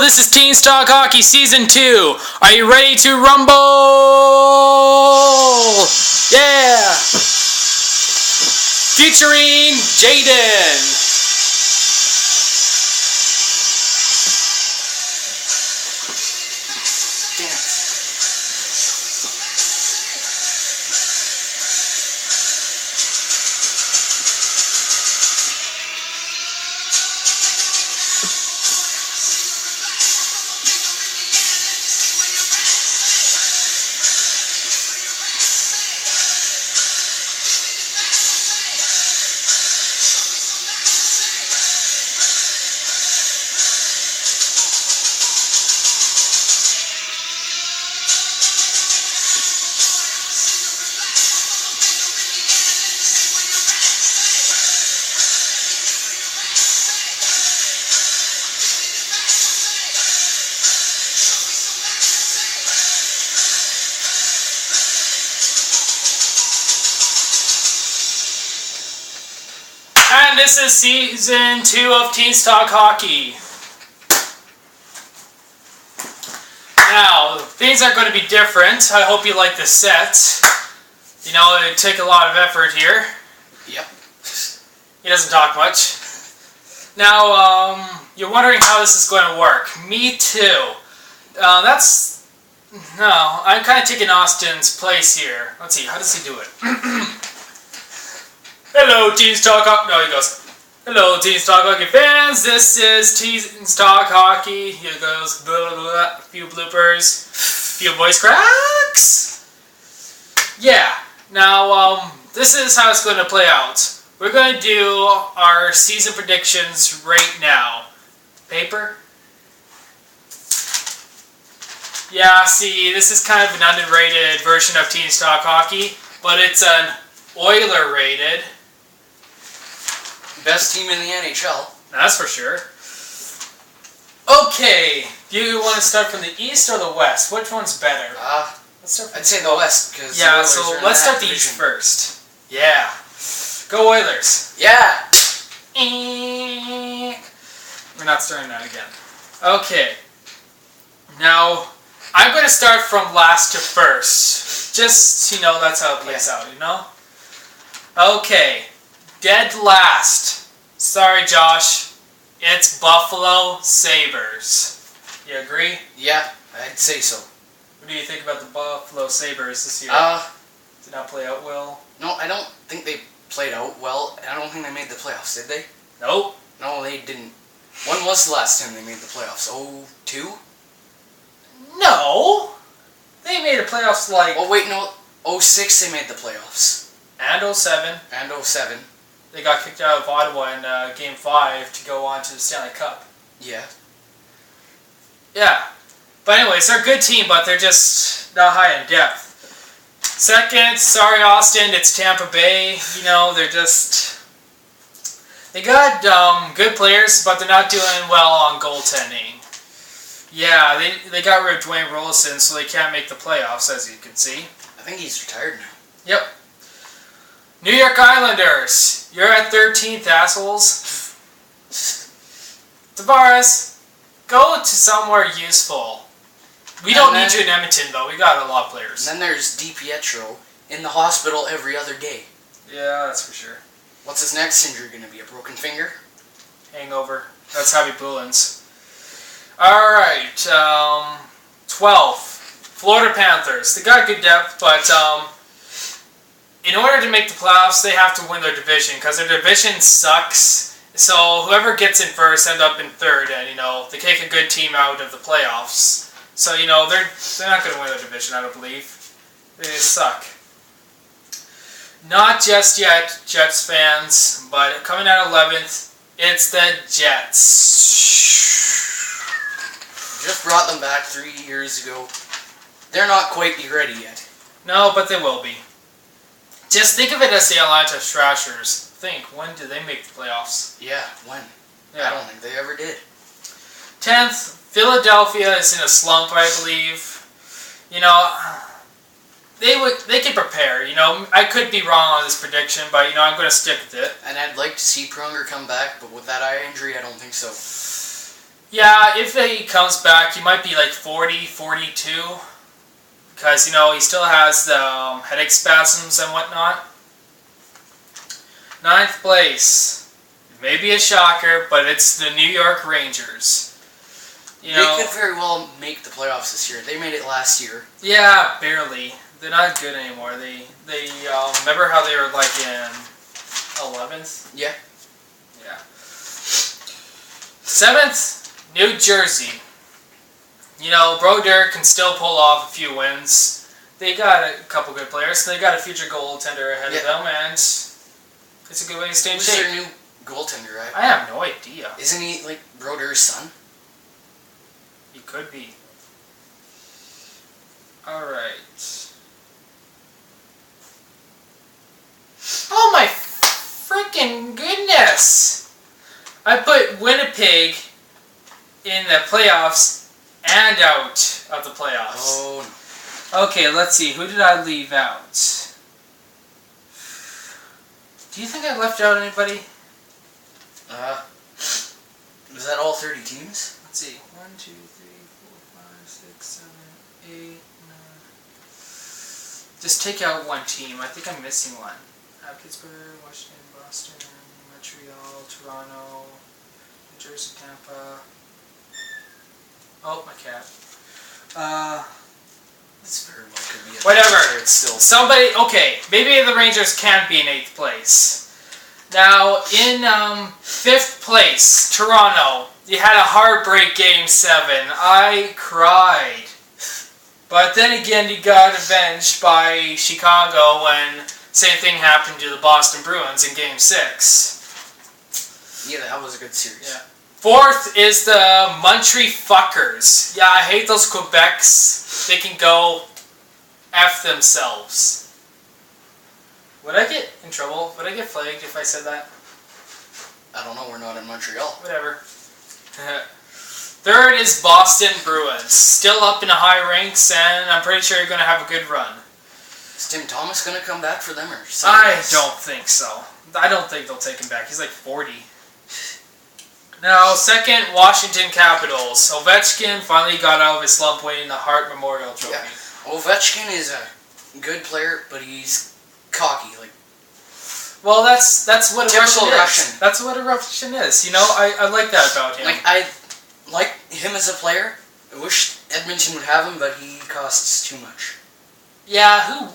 this is Teen Stock Hockey Season 2. Are you ready to rumble? Yeah! Featuring-Jayden. And this is Season 2 of Teen Stock Hockey. Now, things are going to be different. I hope you like the set. You know, it took a lot of effort here. Yep. He doesn't talk much. Now, you're wondering how this is going to work. Me too. I'm kind of taking Austin's place here. Let's see, how does he do it? Hello, Teen Stock Hockey. No, he goes, hello, Teen Stock Hockey fans. This is Teen Stock Hockey. Here goes, blah, blah, blah, a few bloopers, a few voice cracks. Yeah, now, this is how it's going to play out. We're going to do our season predictions right now. Paper? Yeah, see, this is kind of an underrated version of Teen Stock Hockey, but it's an Oiler-rated. Best team in the NHL. That's for sure. Okay, do you want to start from the East or the West? Which one's better? I'd say the West, because yeah, so let's start the East first. Yeah. Go Oilers. Yeah. We're not starting that again. Okay. Now, I'm going to start from last to first. Just, you know, that's how it plays out, you know? Okay. Dead last. Sorry, Josh. It's Buffalo Sabres. You agree? Yeah, I'd say so. What do you think about the Buffalo Sabres this year? Did not play out well? No, I don't think they played out well. I don't think they made the playoffs, did they? Nope. No, they didn't. When was the last time they made the playoffs? 02? No! They made the playoffs like... Oh, wait, no. 06 they made the playoffs. And 07. And 07. They got kicked out of Ottawa in Game 5 to go on to the Stanley Cup. Yeah. Yeah. But anyways, they're a good team, but they're just not high in depth. Second, sorry Austin, it's Tampa Bay. You know, they're just... They got good players, but they're not doing well on goaltending. Yeah, they got rid of Dwayne Rollison, so they can't make the playoffs, as you can see. I think he's retired now. Yep. New York Islanders, you're at 13th, assholes. Tavares, go to somewhere useful. We don't need you in Edmonton, though. We got a lot of players. And then there's DiPietro in the hospital every other day. Yeah, that's for sure. What's his next injury going to be? A broken finger? Hangover. That's Javi Bullens. Alright, 12th. Florida Panthers. They got good depth, but in order to make the playoffs, they have to win their division, because their division sucks. So whoever gets in first end up in third, and, you know, they kick a good team out of the playoffs. So, you know, they're not going to win their division, I don't believe. They just suck. Not just yet, Jets fans, but coming out 11th, it's the Jets. Just brought them back 3 years ago. They're not quite ready yet. No, but they will be. Just think of it as the Atlanta Thrashers. Think, when did they make the playoffs? Yeah, when? Yeah. I don't think they ever did. 10th, Philadelphia is in a slump, I believe. You know, they can prepare. You know, I could be wrong on this prediction, but, you know, I'm going to stick with it. And I'd like to see Pronger come back, but with that eye injury, I don't think so. Yeah, if he comes back, he might be like 40, 42. Because, you know, he still has the headache spasms and whatnot. 9th place. Maybe a shocker, but it's the New York Rangers. You know, they could very well make the playoffs this year. They made it last year. Yeah, barely. They're not good anymore. They remember how they were like in 11th? Yeah. Yeah. 7th, New Jersey. You know, Brodeur can still pull off a few wins. They got a couple good players. They got a future goaltender ahead of them, and it's a good way to stay in shape. Who's their new goaltender, right? I have no idea. Isn't he like Brodeur's son? He could be. Alright. Oh my freaking goodness! I put Winnipeg in the playoffs and out of the playoffs. Oh no. Okay, let's see. Who did I leave out? Do you think I left out anybody? Was that all 30 teams? Let's see. 1, 2, 3, 4, 5, 6, 7, 8, 9. Just take out one team. I think I'm missing one. Pittsburgh, Washington, Boston, Montreal, Toronto, New Jersey, Tampa. Oh, my cat. This very well could be a whatever. It's still somebody. Okay, maybe the Rangers can be in 8th place. Now, in 5th place, Toronto. You had a heartbreak Game 7. I cried. But then again, you got avenged by Chicago when same thing happened to the Boston Bruins in Game 6. Yeah, that was a good series. Yeah. 4th is the Montreal Fuckers. Yeah, I hate those Quebecs. They can go F themselves. Would I get in trouble? Would I get flagged if I said that? I don't know, we're not in Montreal. Whatever. 3rd is Boston Bruins. Still up in the high ranks, and I'm pretty sure you're going to have a good run. Is Tim Thomas going to come back for them? Or I don't think so. I don't think they'll take him back. He's like 40. Now, 2nd, Washington Capitals. Ovechkin finally got out of his slump winning the Hart Memorial Trophy. Yeah. Ovechkin is a good player, but he's cocky. Well, that's what a Russian is. That's what a Russian is. You know, I like that about him. I like him as a player. I wish Edmonton would have him, but he costs too much. Yeah,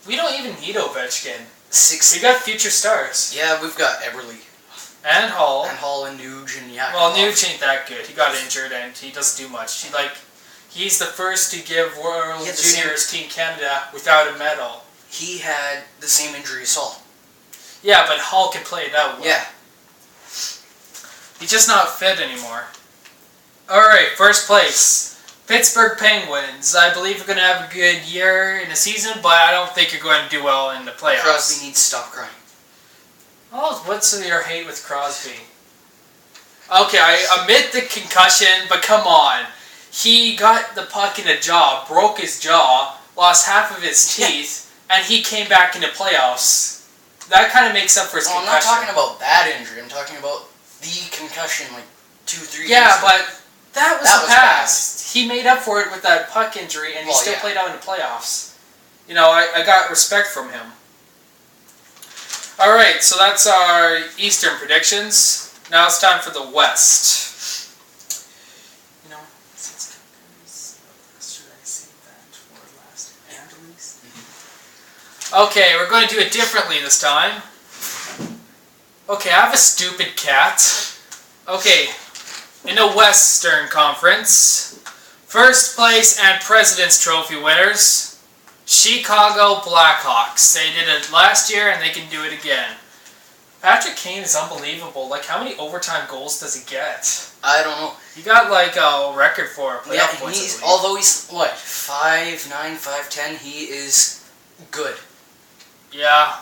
we don't even need Ovechkin. 6. We got future stars. Yeah, we've got Eberle. And Hall. And Hall and Nuge and Yakupov. Well, Nuge ain't that good. He got injured and he doesn't do much. He's the first to give World Juniors Team Canada without a medal. He had the same injury as Hall. Yeah, but Hall can play it out well. Yeah. He's just not fit anymore. Alright, 1st place. Pittsburgh Penguins. I believe we're going to have a good year in the season, but I don't think you're going to do well in the playoffs. Crosby needs to stop crying. Oh, what's your hate with Crosby? Okay, I admit the concussion, but come on. He got the puck in the jaw, broke his jaw, lost half of his teeth, and he came back in the playoffs. That kind of makes up for his concussion. I'm not talking about that injury. I'm talking about the concussion, 2-3 years Yeah, ago. but that was the past. Bad. He made up for it with that puck injury, and he still played out in the playoffs. You know, I got respect from him. Alright, so that's our Eastern predictions. Now it's time for the West. You know, should I save that for last and least? Okay, we're going to do it differently this time. Okay, I have a stupid cat. Okay, in the Western Conference, 1st place and President's Trophy winners, Chicago Blackhawks. They did it last year and they can do it again. Patrick Kane is unbelievable. How many overtime goals does he get? I don't know. He got a record for playoff points. Although he's 5'9", 5'10", he is good. Yeah,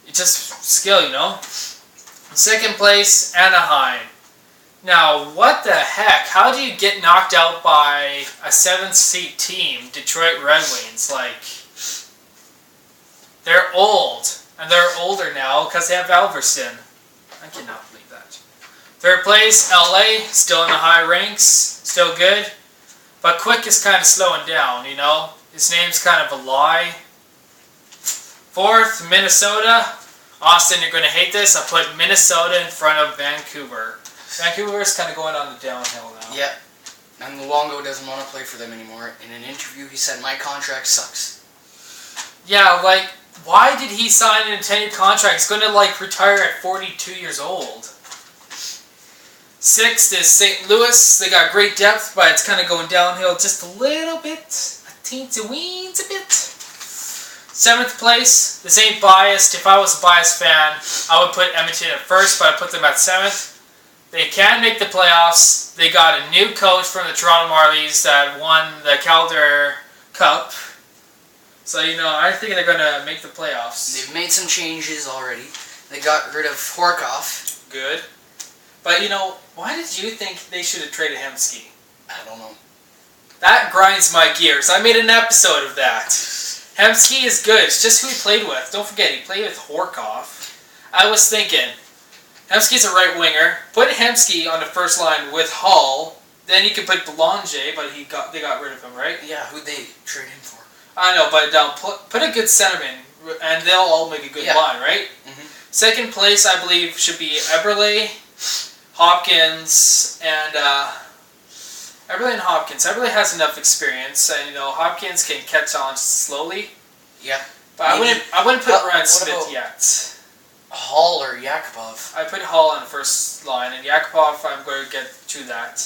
it's just skill, you know. 2nd place, Anaheim. Now, what the heck? How do you get knocked out by a 7th seed team, Detroit Red Wings? They're old. And they're older now because they have Alverson. I cannot believe that. Third place, LA, still in the high ranks, still good. But Quick is kind of slowing down, you know? His name's kind of a lie. Fourth, Minnesota. Austin, you're going to hate this. I put Minnesota in front of Vancouver. Vancouver is kind of going on the downhill now. Yeah. And Luongo doesn't want to play for them anymore. In an interview, he said, "My contract sucks." Yeah, like, why did he sign an 10-year contract? He's going to, like, retire at 42 years old. Sixth is St. Louis. They got great depth, but it's kind of going downhill just a little bit. A teensy-weensy bit. Seventh place. This ain't biased. If I was a biased fan, I would put Edmonton at first, but I put them at 7th. They can make the playoffs. They got a new coach from the Toronto Marlies that won the Calder Cup. So, you know, I think they're going to make the playoffs. They've made some changes already. They got rid of Horkoff. Good. But, you know, why did you think they should have traded Hemsky? I don't know. That grinds my gears. I made an episode of that. Hemsky is good. It's just who he played with. Don't forget, he played with Horkoff. I was thinking, Hemsky's a right winger. Put Hemsky on the first line with Hull. Then you could put Belanger, but they got rid of him, right? Yeah, who'd they trade him for? I know, but put a good centerman, and they'll all make a good line, right? Mm-hmm. Second place, I believe, should be Eberle, Hopkins, and Eberle and Hopkins. Eberle has enough experience, and you know Hopkins can catch on slowly. Yeah, but I wouldn't put Ryan Smith yet. Hall or Yakupov? I put Hall on the first line, and Yakupov, I'm going to get to that.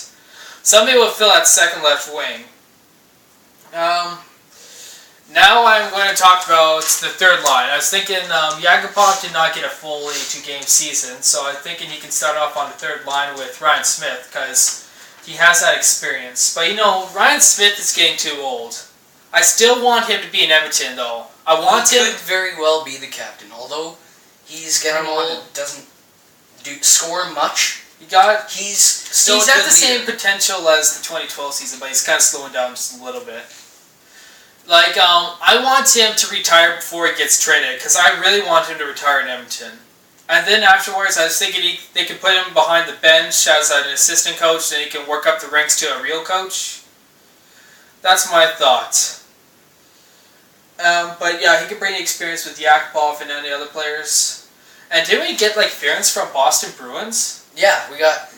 Somebody will fill that second left wing. Now I'm going to talk about the third line. I was thinking Yakupov did not get a full 82-game season, so I'm thinking he can start off on the third line with Ryan Smith because he has that experience. But you know, Ryan Smith is getting too old. I still want him to be in Edmonton, though. He could very well be the captain, although he's getting old, doesn't score much. He's still at the same potential as the 2012 season, but he's kind of slowing down just a little bit. Like, I want him to retire before he gets traded, because I really want him to retire in Edmonton. And then afterwards, I was thinking they could put him behind the bench as an assistant coach, and he can work up the ranks to a real coach. That's my thought. But yeah, he could bring experience with Yakupov and any other players. And didn't we get, like, Ferentz from Boston Bruins? Yeah, we got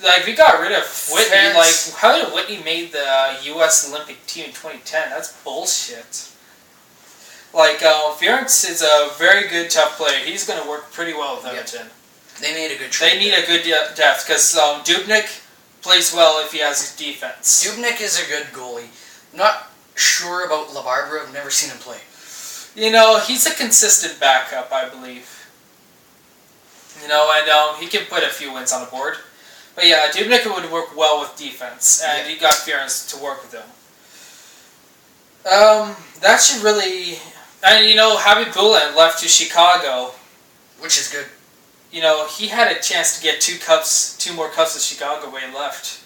rid of Whitney. Ferentz. Like, how did Whitney made the U.S. Olympic team in 2010? That's bullshit. Like, Ferentz is a very good, tough player. He's going to work pretty well with Edmonton. Yep. They need a good trade. They need a good depth, because Dubnyk plays well if he has his defense. Dubnyk is a good goalie. Not sure about LaBarbera. I've never seen him play. You know, he's a consistent backup, I believe. You know, and he can put a few wins on the board. But yeah, Dubnyk would work well with defense, and he got Ferentz to work with him. That should really... And, you know, Javi Bulin left to Chicago. Which is good. You know, he had a chance to get two more cups of Chicago when he left.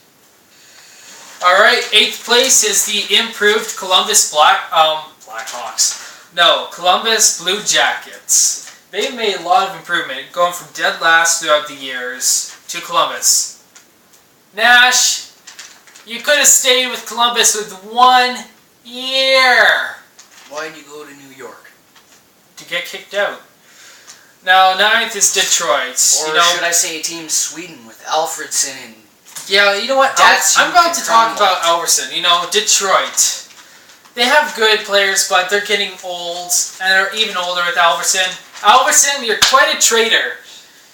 Alright, 8th place is the improved Columbus Blackhawks. No, Columbus Blue Jackets. They've made a lot of improvement, going from dead last throughout the years to Columbus. Nash, you could have stayed with Columbus with 1 year. Why did you go to New York? To get kicked out. Now, 9th is Detroit. Or should I say Team Sweden with Alfredsson and... Yeah, you know what? I'm about to talk about Alfredsson. You know, Detroit. They have good players, but they're getting old, and they're even older with Alfredsson. Alfredsson, you're quite a traitor.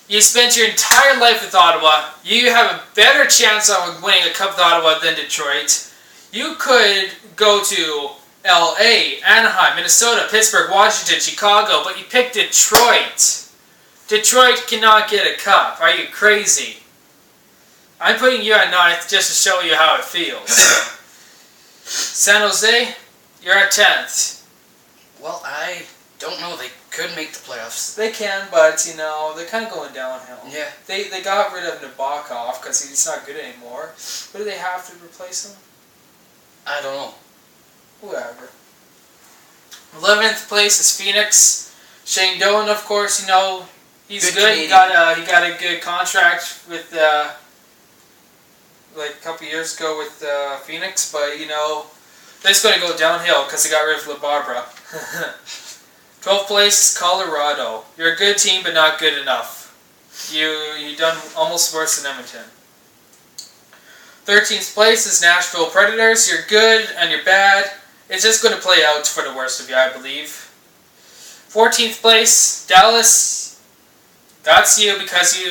You spent your entire life with Ottawa. You have a better chance of winning a cup with Ottawa than Detroit. You could go to LA, Anaheim, Minnesota, Pittsburgh, Washington, Chicago, but you picked Detroit. Detroit cannot get a cup. Are you crazy? I'm putting you at 9th just to show you how it feels. San Jose, you're at 10th. Well, I don't know. They could make the playoffs. They can, but, you know, they're kind of going downhill. Yeah. They got rid of Nabokov because he's not good anymore. But do they have to replace him? I don't know. Whoever. 11th place is Phoenix. Shane Doan, of course, you know, he's good. He got a good contract with like a couple years ago with Phoenix, but you know, they're just going to go downhill because they got rid of LaBarbara. 12th place, Colorado. You're a good team, but not good enough. You done almost worse than Edmonton. 13th place is Nashville Predators. You're good and you're bad. It's just going to play out for the worst of you, I believe. 14th place, Dallas. That's you because you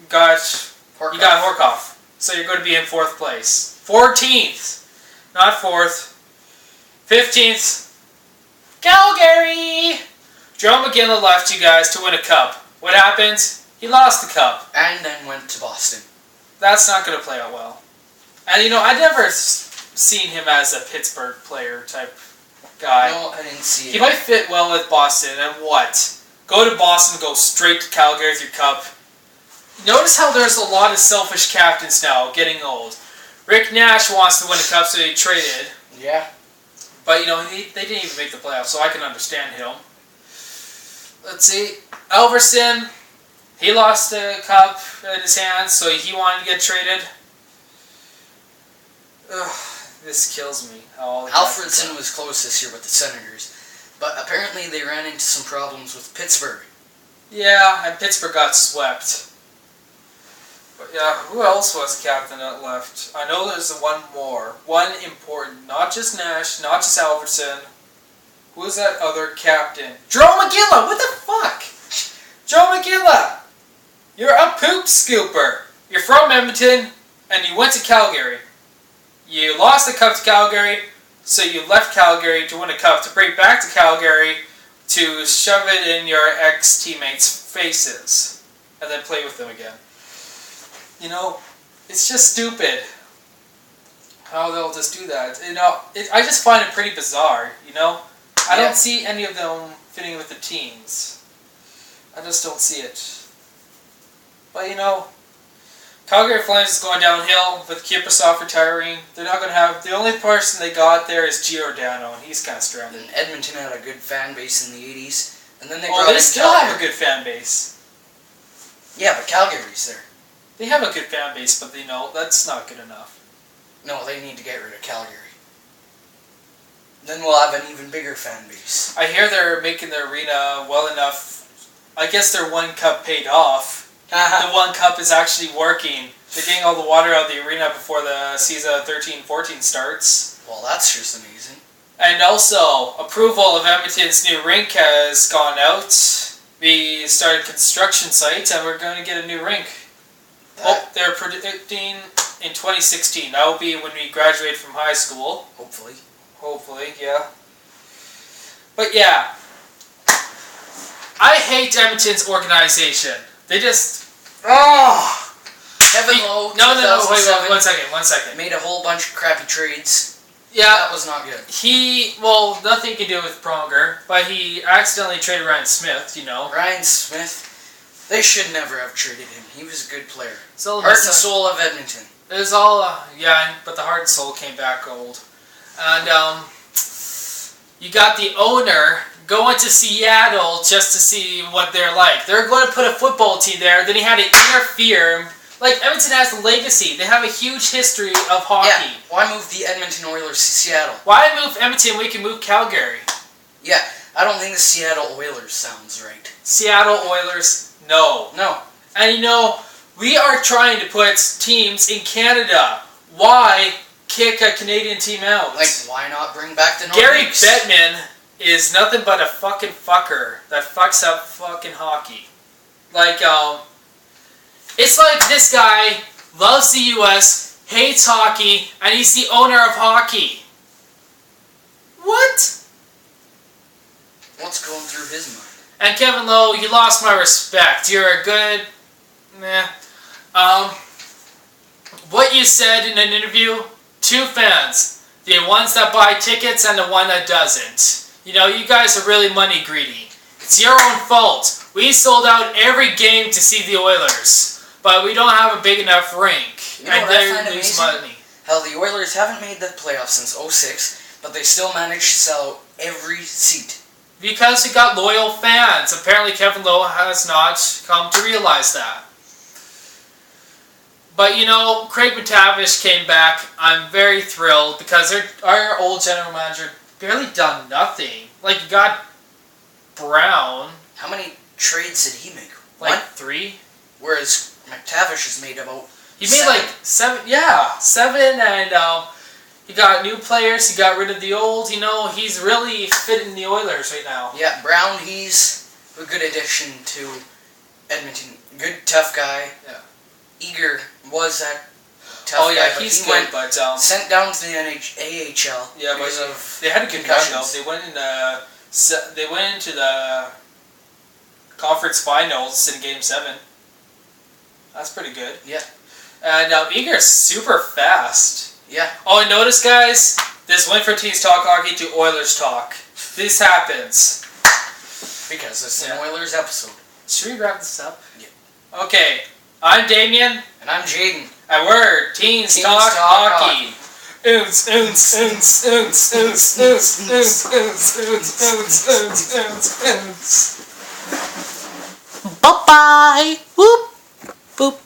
got Horkoff. So you're going to be in 4th place. 14th, not 4th. 15th, Calgary. Joe McGinley left you guys to win a cup. What happened? He lost the cup. And then went to Boston. That's not going to play out well. And you know, I never seen him as a Pittsburgh player type guy. No, I didn't see it. He might fit well with Boston, and what? Go to Boston, go straight to Calgary with your cup. Notice how there's a lot of selfish captains now, getting old. Rick Nash wants to win a cup, so he traded. Yeah. But, you know, they didn't even make the playoffs, so I can understand him. Let's see. Elverson, he lost the cup in his hands, so he wanted to get traded. Ugh, this kills me. Alfredson was close this year with the Senators, but apparently they ran into some problems with Pittsburgh. Yeah, and Pittsburgh got swept. But yeah, who else was captain that left? I know there's one more. One important. Not just Nash, not just Alfredson. Who was that other captain? Joe McGinley! What the fuck? Joe McGinley! You're a poop scooper. You're from Edmonton, and you went to Calgary. You lost the cup to Calgary, so you left Calgary to win a cup to bring back to Calgary to shove it in your ex-teammates' faces and then play with them again. You know, it's just stupid how they'll just do that. You know, I just find it pretty bizarre, you know? I don't see any of them fitting with the teams. I just don't see it. But, you know, Calgary Flames is going downhill with Kiprusoff retiring. They're not going to have... The only person they got there is Giordano, and he's kind of stranded. And Edmonton had a good fan base in the 80s. And then they still have a good fan base. Yeah, but Calgary's there. They have a good fan base, but, you know, that's not good enough. No, they need to get rid of Calgary. Then we'll have an even bigger fan base. I hear they're making their arena well enough. I guess their one cup paid off. The one cup is actually working. They're getting all the water out of the arena before the season 13-14 starts. Well, that's just amazing. And also, approval of Edmonton's new rink has gone out. We started construction sites and we're going to get a new rink. They're predicting in 2016. That will be when we graduate from high school. Hopefully. Hopefully, yeah. But yeah. I hate Edmonton's organization. They just... Oh! Kevin Lowe, No, wait, one second. Made a whole bunch of crappy trades. Yeah. That was not good. Well, nothing to do with Pronger, but he accidentally traded Ryan Smith, you know. Ryan Smith, they should never have traded him. He was a good player. So heart and soul of Edmonton. It was all, yeah, but the heart and soul came back gold. And, you got the owner going to Seattle just to see what they're like. They're going to put a football team there, then he had to interfere. Like, Edmonton has a legacy. They have a huge history of hockey. Yeah, why move the Edmonton Oilers to Seattle? Why move Edmonton when we can move Calgary? Yeah, I don't think the Seattle Oilers sounds right. Seattle Oilers, no. No. And you know, we are trying to put teams in Canada. Why kick a Canadian team out? Like, why not bring back the Nordiques? Gary Bettman is nothing but a fucking fucker that fucks up fucking hockey. Like, it's like this guy loves the U.S., hates hockey, and he's the owner of hockey. What? What's going through his mind? And Kevin Lowe, you lost my respect. You're a good... Meh. What you said in an interview, two fans. The ones that buy tickets and the one that doesn't. You know, you guys are really money greedy. It's your own fault. We sold out every game to see the Oilers, but we don't have a big enough rink. You know and they lose money. Hell, the Oilers haven't made the playoffs since 2006, but they still managed to sell out every seat. Because we got loyal fans. Apparently Kevin Lowe has not come to realize that. But Craig McTavish came back. I'm very thrilled because our old general manager barely done nothing. Like, he got Brown. How many trades did he make? Like One? 3. Whereas McTavish has made about He made like 7. Yeah, 7, and he got new players. He got rid of the old. He's really fitting the Oilers right now. Yeah, Brown, he's a good addition to Edmonton. Good, tough guy. Yeah. Eager was that tough guy. Yeah, he's good, but sent down to the AHL. Yeah, but of they had a good run though. concussions. They went into the conference finals in Game 7. That's pretty good. Yeah. And Eager's super fast. Yeah. Oh, and notice, guys, this went from Tees Talk Hockey to Oilers Talk. This happens. Because it's an Oilers episode. Should we wrap this up? Yeah. Okay. I'm Damien. And I'm Jayden. And we're Teens Talk Hockey. Oons, oons, oons, oons, oons, oons, oons, oons, oons, oons, oons, oons. Bye-bye. Whoop. Boop.